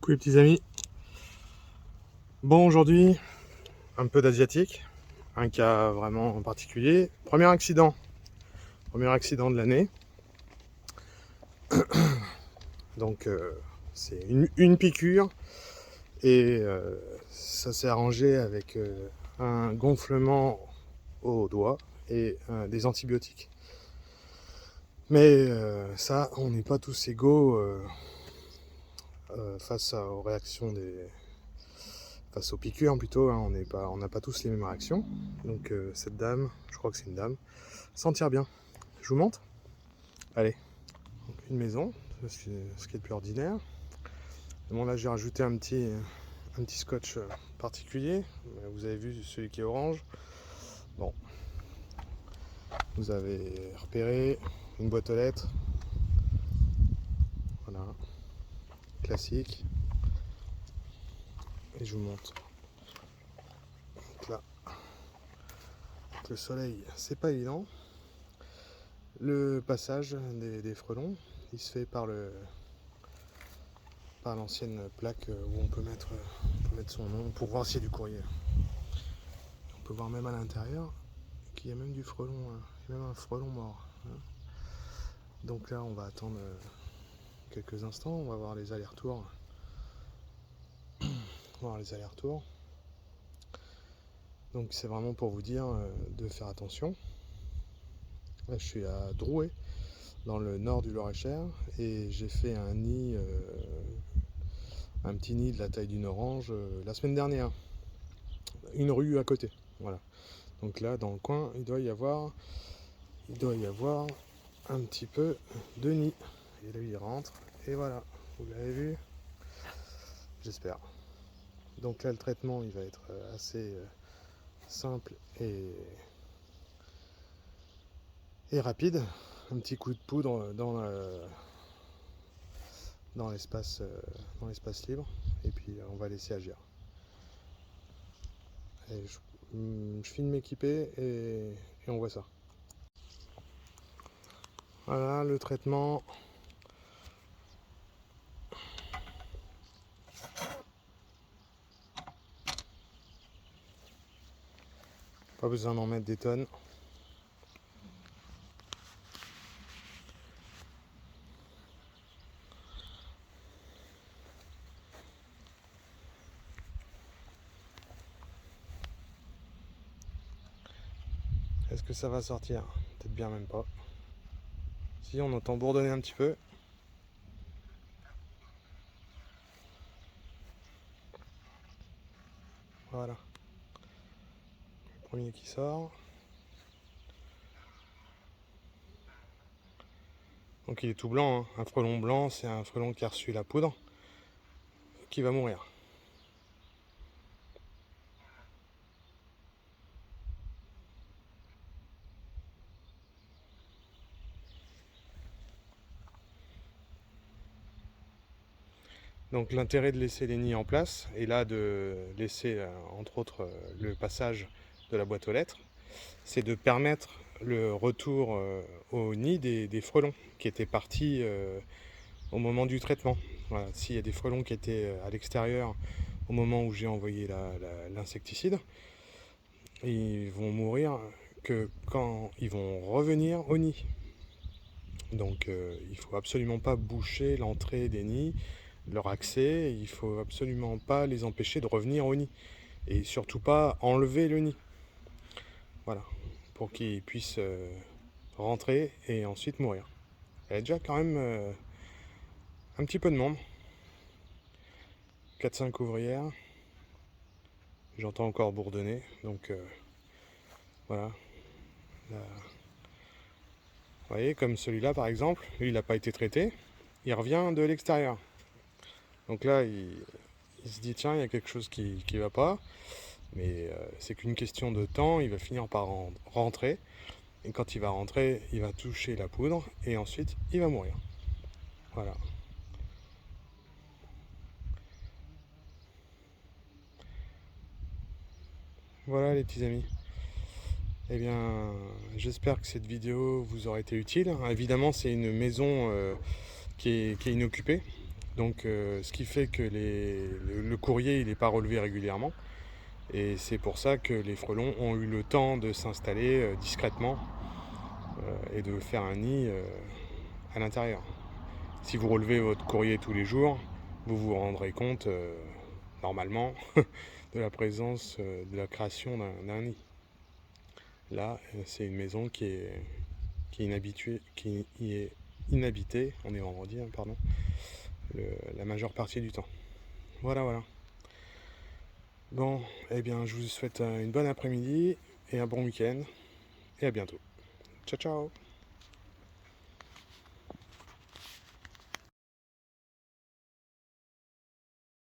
Coucou les petits amis. Bon, aujourd'hui, un peu d'asiatique, un cas vraiment particulier. Premier accident de l'année. Donc c'est une piqûre et ça s'est arrangé avec un gonflement au doigt et des antibiotiques. Mais ça, on n'est pas tous égaux face aux réactions face aux piqûres plutôt, hein, on n'a pas tous les mêmes réactions. Donc cette dame, je crois que c'est une dame, s'en tire bien. Je vous montre. Allez, donc, une maison, ce qui est le plus ordinaire. Bon, là j'ai rajouté un petit scotch particulier. Vous avez vu celui qui est orange. Bon, vous avez repéré une boîte aux lettres. Voilà, classique. Et je vous montre. Donc là, avec le soleil, c'est pas évident. Le passage des frelons, il se fait par l'ancienne plaque où on peut mettre son nom pour voir s'il y a du courrier. On peut voir même à l'intérieur qu'il y a même du frelon, il y a même un frelon mort. Donc là, on va attendre quelques instants, on va voir les allers-retours. Donc c'est vraiment pour vous dire de faire attention. Là, je suis à Drouet, dans le nord du Loir-et-Cher, et j'ai fait un nid, un petit nid de la taille d'une orange la semaine dernière, une rue à côté. Voilà. Donc là, dans le coin, il doit y avoir un petit peu de nid. Et là, il rentre, et voilà, vous l'avez vu, j'espère. Donc là, le traitement, il va être assez simple et rapide. Un petit coup de poudre dans l'espace libre, et puis on va laisser agir. Et je finis de m'équiper et on voit ça. Voilà le traitement. Pas besoin d'en mettre des tonnes. Est-ce que ça va sortir? Peut-être bien même pas. Si, on entend bourdonner un petit peu. Voilà. Le premier qui sort. Donc il est tout blanc, hein. Un frelon blanc, c'est un frelon qui a reçu la poudre, qui va mourir. Donc l'intérêt de laisser les nids en place, et là de laisser entre autres le passage de la boîte aux lettres, c'est de permettre le retour au nid des frelons qui étaient partis au moment du traitement. Voilà. S'il y a des frelons qui étaient à l'extérieur au moment où j'ai envoyé l'insecticide, ils vont mourir que quand ils vont revenir au nid. Donc il ne faut absolument pas boucher l'entrée des nids, leur accès, il ne faut absolument pas les empêcher de revenir au nid. Et surtout pas enlever le nid. Voilà, pour qu'ils puissent rentrer et ensuite mourir. Il y a déjà quand même un petit peu de monde. 4-5 ouvrières. J'entends encore bourdonner, donc voilà. Là, vous voyez, comme celui-là par exemple, lui il n'a pas été traité, il revient de l'extérieur. Donc là, il se dit tiens, il y a quelque chose qui ne va pas, mais c'est qu'une question de temps, il va finir par rentrer, et quand il va rentrer, il va toucher la poudre, et ensuite il va mourir. Voilà. Voilà les petits amis. Eh bien, j'espère que cette vidéo vous aura été utile. Évidemment, c'est une maison qui est inoccupée. Donc ce qui fait que le courrier il n'est pas relevé régulièrement. Et c'est pour ça que les frelons ont eu le temps de s'installer discrètement et de faire un nid à l'intérieur. Si vous relevez votre courrier tous les jours, vous vous rendrez compte normalement de la présence, de la création d'un nid. Là, c'est une maison qui est inhabitée, on est vendredi, hein, pardon, la majeure partie du temps. Voilà, voilà. Bon, eh bien, je vous souhaite une bonne après-midi et un bon week-end, et à bientôt. Ciao, ciao!